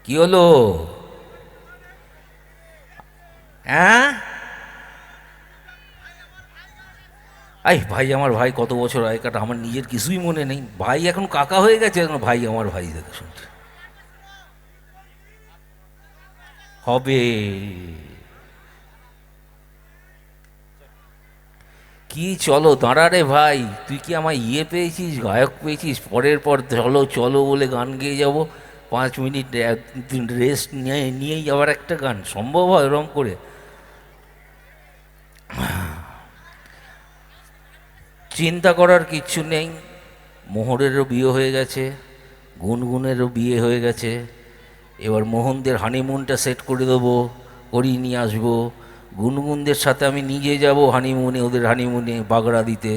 কি হলো? হ্যাঁ, আই ভাই, আমার ভাই কত বছর আগেকার, আমার নিজের কিছুই মনে নেই। ভাই এখন কাকা হয়ে গেছে, এখন ভাই আমার ভাই দেখে শুনছে হবে। কি চলো দাঁড়া রে ভাই, তুই কি আমার পেয়েছিস, গায়ক পেয়েছিস? পরের পর চলো চলো বলে গান গেয়ে যাবো, 5 মিনিট রেস্ট নিয়েই আবার একটা গান সম্ভব হয় এরম করে? চিন্তা করার কিচ্ছু নেই। মোহরেরও বিয়ে হয়ে গেছে, গুনগুনেরও বিয়ে হয়ে গেছে। এবার মোহনদের হানিমুনটা সেট করে দেবো, করিয়ে নিয়ে আসবো। গুনগুনদের সাথে আমি নিজে যাব হানিমুনে, ওদের হানিমুনে বাগড়া দিতে।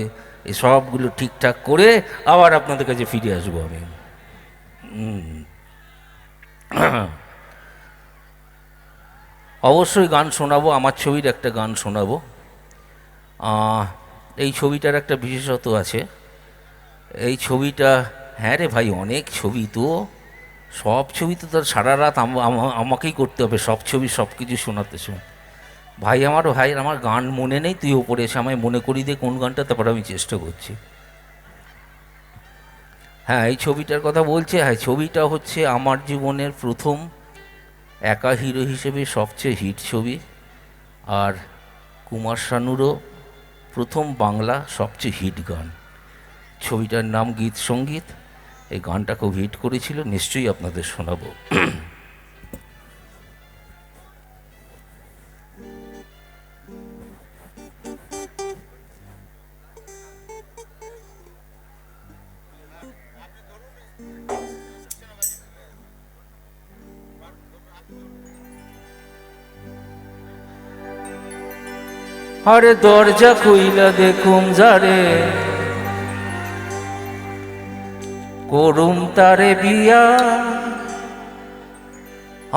এই সবগুলো ঠিকঠাক করে আবার আপনাদের কাছে ফিরে আসবো আমি। অবশ্যই গান শোনাবো, আমার ছবির একটা গান শোনাবো। আহ, এই ছবিটার একটা বিশেষত্ব আছে। এই ছবিটা, হ্যাঁ রে ভাই, অনেক ছবি তো। সব ছবি তো তার সারা রাত আমাকেই করতে হবে, সব ছবি সব কিছু শোনাতে শোনাতে। ভাই আমার, ভাই আমার গান মনে নেই, তুই ওপরে এসে আমায় মনে করিয়ে দে কোন গানটা, তারপর আমি চেষ্টা করছি। হ্যাঁ, এই ছবিটার কথা বলছে। হ্যাঁ, ছবিটা হচ্ছে আমার জীবনের প্রথম একা হিরো হিসেবে সবচেয়ে হিট ছবি। আর কুমার শানুরও প্রথম বাংলা সবচেয়ে হিট গান। ছবিটার নাম গীত সঙ্গীত। এই গানটা খুব হিট করেছিল, নিশ্চয়ই আপনাদের শোনাবো। আরে দরজা খুইলা দেখুম যারে, করুম তারে বিয়া,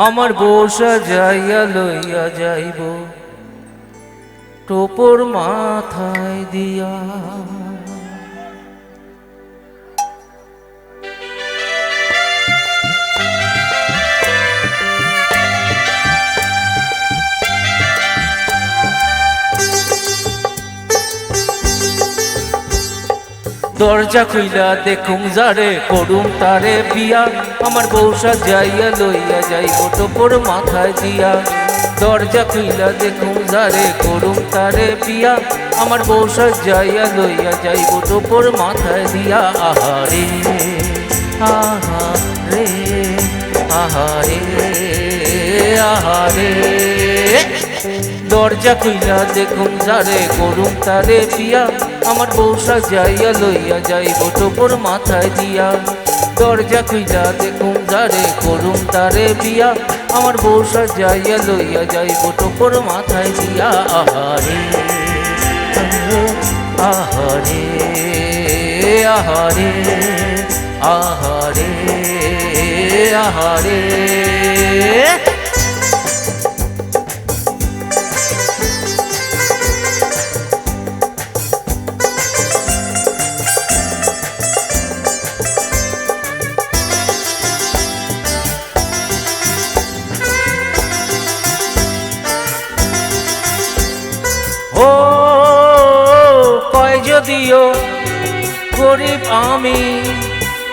আমার বসা যাইয়া লইয়া যাইব টোপর মাথায় দিয়া। দরজা খুইলা দেখুম যারে, করুম তারে বিয়া, আমার বউসা যাইয়া লইয়া যাইব টোপর মাথায় দিয়া। দরজা খুইলা দেখুম যারে, করুম তারে বিয়া, আমার বউসা যাইয়া লইয়া যাইব টোপর মাথায় দিয়া। আহারে আহারে আহারে আহারে, দরজা খুইলা দেখুম যারে, করুম তারে বিয়া, আমার বউসা যাইয়া লইয়া যাইব টোপর মাথায় দিয়া। দরজা খুইলা দেখুম যারে, করুম তারে বিয়া, আমার বউসা যাইয়া লইয়া যাইব টোপর মাথায় দিয়া। আহারে আহারে আহারে আহারে আহারে। ও কয় যদিও গরিব আমি,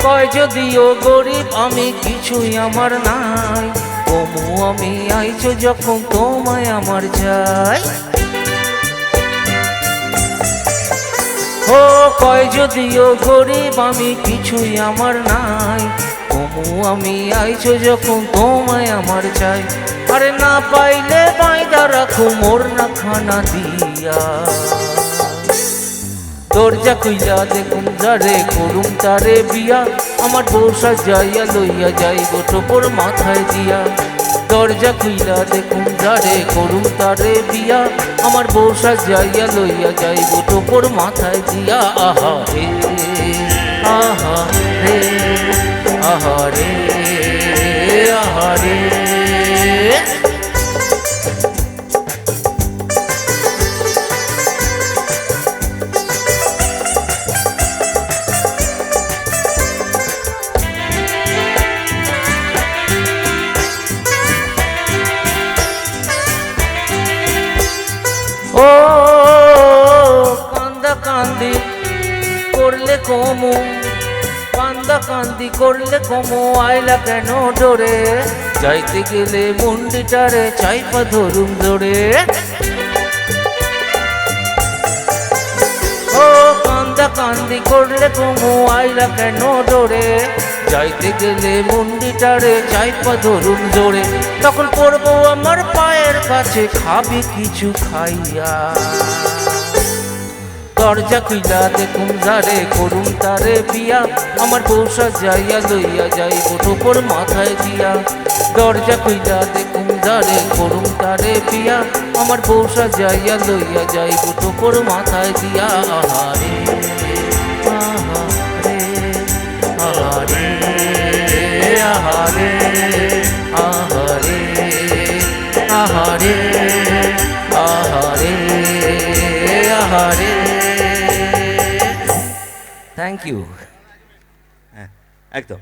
কয় যদিও গরিব আমি, কিছুই আমার নাই, তবু আমি আইছো যখন তোমায় আমার চাই। ও কয় যদিও গরিব আমি, কিছুই আমার নাই, তবু আমি আইছো যখন তোমায় আমার চাই। আরে না পাইলে বাইদা রাখো মোর না খানা দিয়া। দরজা খুইলা দেখুম যারে, করুম তারে বিয়া, আমার বউসা যাইয়া লইয়া যাইব টোপর মাথায় দিয়া। দরজা খুইলা দেখুম যারে, করুম তারে বিয়া, আমার বউসা যাইয়া লইয়া যাইব টোপর মাথায় দিয়া। আহারে আহারে আহারে আহারে। কমু, কান্দা কান্দি করলে কমু, আইলা কেন ডোরে, যাইতে গেলে মুন্ডিটারে চাইপা ধরুম ধরে। ও কান্দা কান্দি করলে কমু, আইলা কেন ডোরে, যাইতে গেলে মুন্ডিটারে চাইপা ধরুম জোরে। তখন পড়বো আমার পায়ের কাছে, খাবি কিছু খাইয়া, দরজা খুইলা দেখুন যারে, করুন তারে বিয়া, আমার বউসা যাইয়া লইয়া যাইব টোপর মাথায় দিয়া। দরজা খুইলা দেখুন যারে, করুন তারে বিয়া, আমার বউসা যাইয়া লইয়া যাইব টোপর মাথায় দিয়া। আহারে আহারে আহারে আহারে আহারে আহারে আহারে। Thank you. হ্যাঁ, একদম।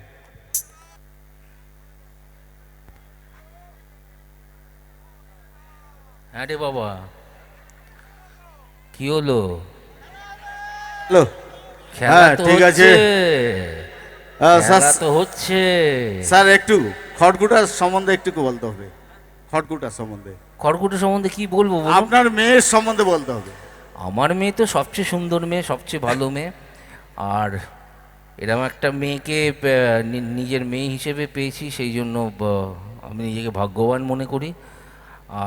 হ্যাঁ রে বাবা, কি হলো? হ্যালো। খেলা হ্যাঁ, তো ঠিক আছে। হচ্ছে, স্যার, খেলা তো হচ্ছে। স্যার একটু খড়কুটার সম্বন্ধে একটু বলতে হবে। খড়কুটার সম্বন্ধে, খড়কুটো সম্বন্ধে কি বলবো বলুন? আপনার মেয়ের সম্বন্ধে বলতে হবে। আমার মেয়ে তো সবচেয়ে সুন্দর মেয়ে, সবচেয়ে ভালো মেয়ে। আর এরকম একটা মেয়েকে নিজের মেয়ে হিসেবে পেয়েছি, সেই জন্য আমি নিজেকে ভাগ্যবান মনে করি।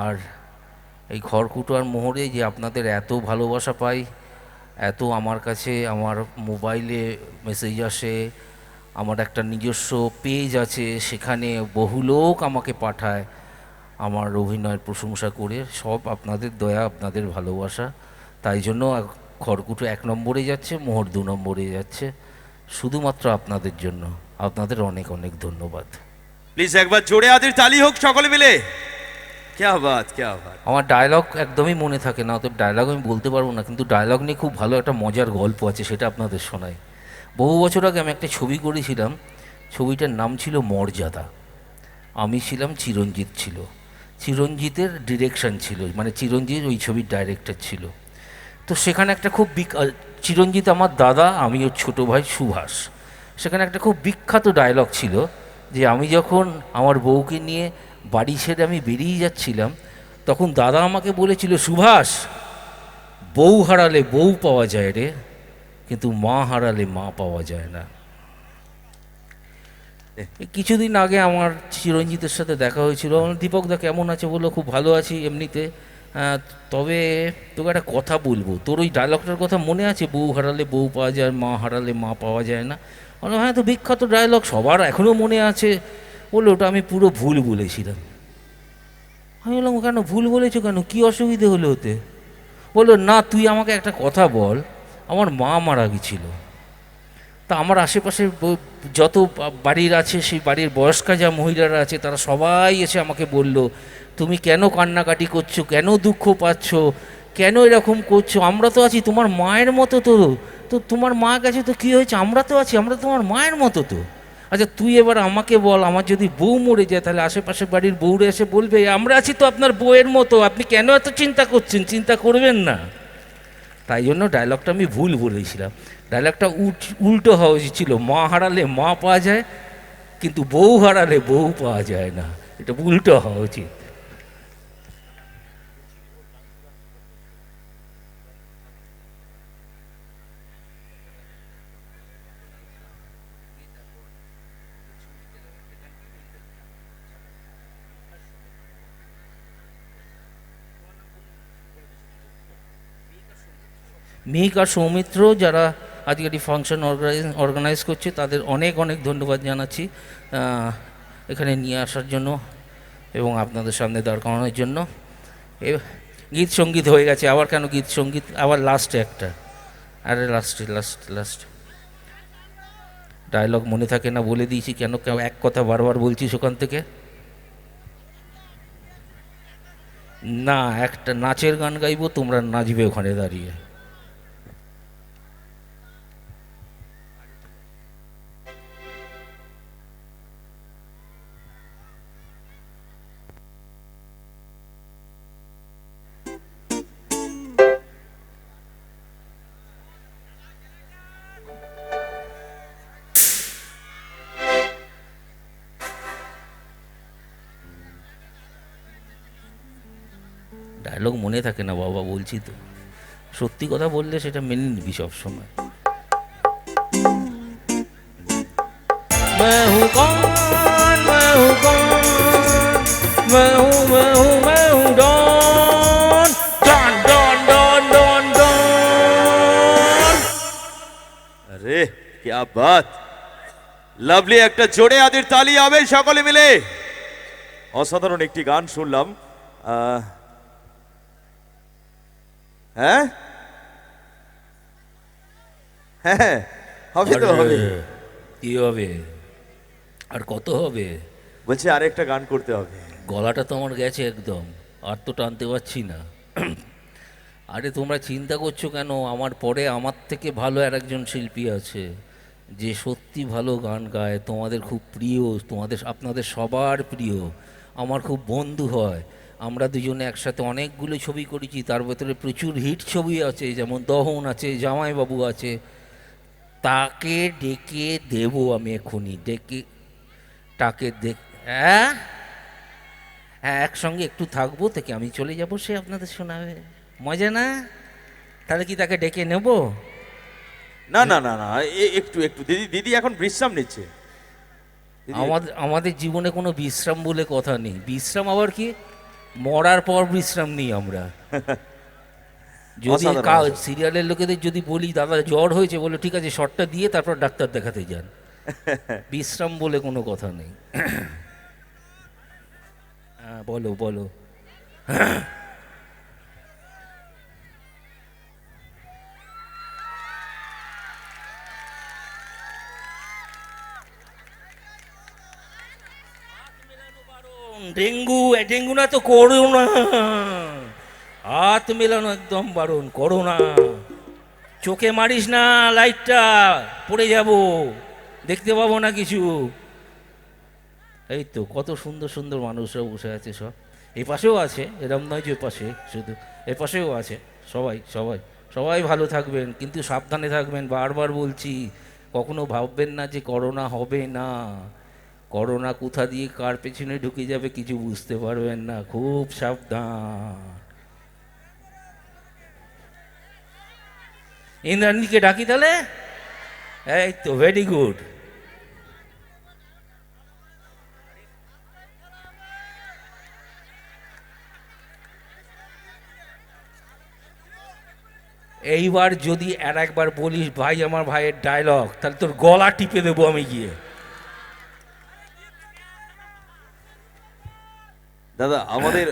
আর এই খড়কুটো আর মোহরে যে আপনাদের এত ভালোবাসা পাই, এত আমার কাছে, আমার মোবাইলে মেসেজ আসে, আমার একটা নিজস্ব পেজ আছে, সেখানে বহু লোক আমাকে পাঠায় আমার অভিনয়ের প্রশংসা করে। সব আপনাদের দয়া, আপনাদের ভালোবাসা। তাই জন্য খড়কুটো 1 নম্বরে যাচ্ছে, মোহর 2 নম্বরে যাচ্ছে, শুধুমাত্র আপনাদের জন্য। আপনাদের অনেক অনেক ধন্যবাদ। প্লিজ একবার জোরে আদির তালি হোক সকলে মিলে। ক্যা বাত, ক্যা বাত। আমার ডায়লগ একদমই মনে থাকে না, অতএব ডায়লগ আমি বলতে পারবো না, কিন্তু ডায়লগ নিয়ে খুব ভালো একটা মজার গল্প আছে, সেটা আপনাদের শোনাই। বহু বছর আগে আমি একটা ছবি করেছিলাম, ছবিটার নাম ছিল মর্যাদা। আমি ছিলাম, চিরঞ্জিত ছিল, চিরঞ্জিতের ডিরেকশন ছিল, মানে চিরঞ্জিত ওই ছবির ডাইরেক্টর ছিল। তো সেখানে একটা খুব চিরঞ্জিত আমার দাদা, আমি ওর ছোটো ভাই সুভাষ। সেখানে একটা খুব বিখ্যাত ডায়লগ ছিল যে আমি যখন আমার বউকে নিয়ে বাড়ি ছেড়ে আমি বেরিয়ে যাচ্ছিলাম, তখন দাদা আমাকে বলেছিল, সুভাষ, বউ হারালে বউ পাওয়া যায় রে, কিন্তু মা হারালে মা পাওয়া যায় না। এই কিছুদিন আগে আমার চিরঞ্জিতের সাথে দেখা হয়েছিল। আমার দীপক দা কেমন আছে, বললো খুব ভালো আছি এমনিতে, তবে তোকে একটা কথা বলবো, তোর ওই ডায়লগটার কথা মনে আছে, বউ হারালে বউ পাওয়া যায়, মা হারালে মা পাওয়া যায় না? বললাম হ্যাঁ, তো বিখ্যাত ডায়লগ, সবার এখনও মনে আছে। বললো ওটা আমি পুরো ভুল বলেছিলাম। আমি বললাম কেন ভুল বলেছো, কেন কী অসুবিধে হলো ওতে? বললো না, তুই আমাকে একটা কথা বল, আমার মা মারা গেছিল, তা আমার আশেপাশে যত বাড়ির আছে, সেই বাড়ির বয়স্কা যা মহিলারা আছে, তারা সবাই এসে আমাকে বলল, তুমি কেন কান্নাকাটি করছো, কেন দুঃখ পাচ্ছ, কেন এরকম করছো, আমরা তো আছি তোমার মায়ের মতো। তো তো তোমার মা গেছে তো কী হয়েছে, আমরা তো আছি, আমরা তোমার মায়ের মতো তো। আচ্ছা তুই এবার আমাকে বল, আমার যদি বউ মরে যায়, তাহলে আশেপাশে বাড়ির বউরা এসে বলবে আমরা আছি তো আপনার বউয়ের মতো, আপনি কেন এত চিন্তা করছেন, চিন্তা করবেন না। তাই জন্য ডায়লগটা আমি ভুল বলেছিলাম। ডায়লগটা উল্টো হওয়া উচিত ছিল, মা হারালে মা পাওয়া যায়, কিন্তু বউ হারালে বউ পাওয়া যায় না। এটা উল্টো হওয়া উচিত। মিহিক আর সৌমিত্র যারা আজকের এই ফাংশন অর্গানাইজ করছে, তাদের অনেক অনেক ধন্যবাদ জানাচ্ছি এখানে নিয়ে আসার জন্য এবং আপনাদের সামনে দাঁড় করানোর জন্য। গীত সঙ্গীত হয়ে গেছে, আবার কেন গীত সঙ্গীত, আবার লাস্টে একটা, আরে লাস্ট ডায়লগ মনে থাকে না, বলে দিয়েছি, কেন এক কথা বারবার বলছিস ওখান থেকে? না, একটা নাচের গান গাইবো, তোমরা নাচবে ওখানে দাঁড়িয়ে। ডায়লগ মনে থাকে না বাবা, বলছি তো। সত্যি কথা বললে সেটা মেনে নিবি সবসময়। मैं हूँ कौन, मैं हूँ कौन, मैं हूँ Don, Don Don Don Don Don. আরে क्या बात, লাভলি একটা জোরে আদির তালি হবে সকলে মিলে। অসাধারণ একটি গান শুনলাম। হ্যাঁ হ্যাঁ, হবে তো হবে। কি হবে আর কত হবে? বলছি আরেকটা গান করতে হবে। গলাটা তো আমার গেছে একদম, আর তো টানতে পারছি না। আরে তোমরা চিন্তা করছো কেন? আমার পরে আমার থেকে ভালো আর একজন শিল্পী আছে, যে সত্যি ভালো গান গায়, তোমাদের খুব প্রিয়, আপনাদের সবার প্রিয়, আমার খুব বন্ধু হয়। আমরা দুজনে একসাথে অনেকগুলো ছবি করেছি, তার ভেতরে প্রচুর হিট ছবি আছে, যেমন দহন আছে, জামাইবাবু আছে। তাকে ডেকে দেব আমি এক্ষুনি, ডেকে তাকে হ্যাঁ হ্যাঁ, একসঙ্গে একটু থাকবো, থেকে আমি চলে যাব, সে আপনাদের শোনাবে। মজা না? তাহলে কি তাকে ডেকে নেব? না না না না, একটু একটু দিদি, দিদি এখন বিশ্রাম নিচ্ছে। দিদি, আমাদের জীবনে কোনো বিশ্রাম বলে কথা নেই। বিশ্রাম আবার কি? মরার পর বিশ্রাম নিই আমরা। যদি অসাধারণ। সিরিয়ালের লোকেদের যদি বলি দাদা জ্বর হয়েছে, বলে ঠিক আছে শটটা দিয়ে তারপর ডাক্তার দেখাতে যান। বিশ্রাম বলে কোনো কথা নেই। হ্যাঁ বলো বলো। ডেঙ্গু, ডেঙ্গু না তো করোনা। হাত মেলানো একদম বারণ, করোনা। চোখে মারিস না লাইটটা, পড়ে যাব, দেখতে পাবো না কিছু। এই তো কত সুন্দর সুন্দর মানুষরা বসে আছে সব। এই পাশেও আছে, এরম নয় যে পাশে শুধু, এ পাশেও আছে। সবাই সবাই সবাই ভালো থাকবেন, কিন্তু সাবধানে থাকবেন। বারবার বলছি, কখনো ভাববেন না যে করোনা হবে না। করোনা কোথা দিয়ে কার পেছনে ঢুকে যাবে কিছু বুঝতে পারবেন না, খুব সাবধান। ইন্দ্রাণীকে ডাকি তাহলে? এই তো, ভেরি গুড। এইবার যদি আর একবার বলিস ভাই আমার ভাইয়ের ডায়লগ, তাহলে তোর গলা টিপে দেবো আমি গিয়ে। দাদা আমাদের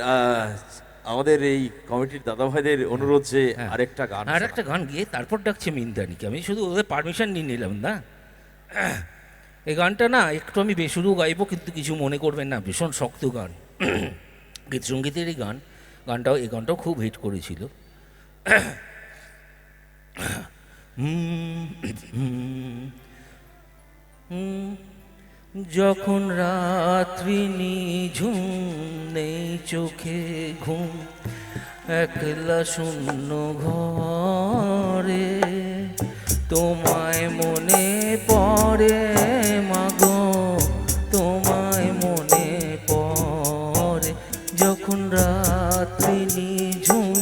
আমাদের এই কমিটির দাদা ভাইদের অনুরোধ যে আরেকটা গান, আর একটা গান গিয়ে তারপর ডাকছে মিন্দানিকে। আমি শুধু ওদের পারমিশন নিয়ে নিলাম না। এই গানটা না একটু আমি বেসুরু গাইবো, কিন্তু কিছু মনে করবেন না, ভীষণ শক্ত গান, গীত সঙ্গীতেরই গান। এই গানটাও খুব হিট করেছিল। যখন রাত্রি নিঝুম, নেই চোখে ঘুম, একলা শূন্য ঘরে, তোমায় মনে পড়ে মাগো, তোমায় মনে পড়ে। যখন রাত্রি নিঝুম,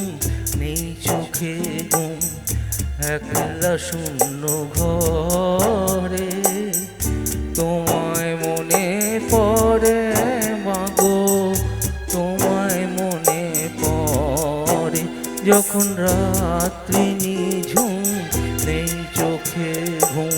নেই চোখে ঘুম, একলা শূন্য ঘরে, তোমায় মনে পড়ে মাগো, তোমায় মনে পড়ে। যখন রাত্রি নিঝুম, নেই চোখে ঘুম।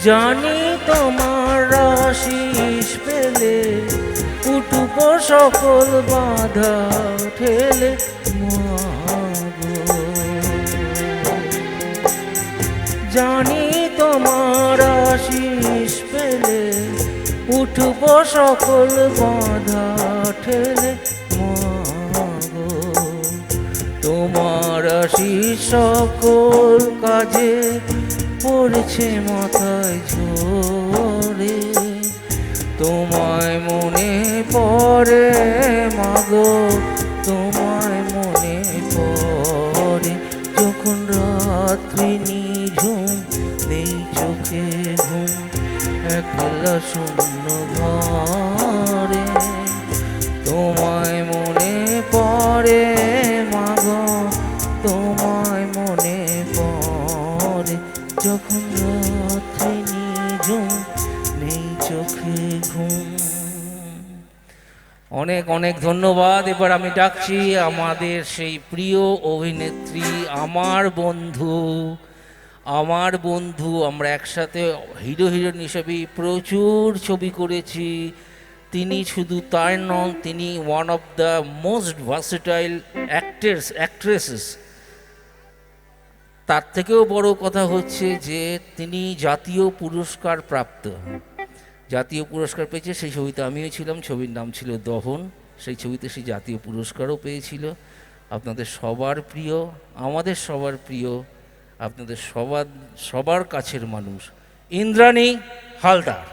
জানি তোমার আশিস পেলে উঠব সকল বাধা ঠেলে মাগো। জানি তোমার আশিস পেলে উঠব সকল বাধা ঠেলে মাগো। তোমার আশিস সকল কাজে পড়ছে মাথায় ঝোল। তোমায় মনে পড়ে মাগো, তোমায় মনে পড়ে, যখন রাত্রি নিঝুম নেই চোখে ঘুম, একলা শূন্য ঘরে। তোমায় মনে পড়ে মাগো, তোমায় মনে পড়ে, যখন রাত্রি নিঝুম নেই চোখে ঘুম। অনেক অনেক ধন্যবাদ। এবার আমি ডাকছি আমাদের সেই প্রিয় অভিনেত্রী, আমার বন্ধু, আমরা একসাথে হিরো হিরোইন হিসেবে প্রচুর ছবি করেছি। তিনি শুধু তাই নন, তিনি one of the most versatile actresses. তার থেকেও বড় কথা হচ্ছে যে তিনি জাতীয় পুরস্কার প্রাপ্ত, জাতীয় পুরস্কার পেয়েছে। সেই ছবিতে আমিও ছিলাম, ছবির নাম ছিল দহন। সেই ছবিতে সেই জাতীয় পুরস্কারও পেয়েছিল। আপনাদের সবার প্রিয়, আমাদের সবার প্রিয়, আপনাদের সবার কাছের মানুষ ইন্দ্রাণী হালদার।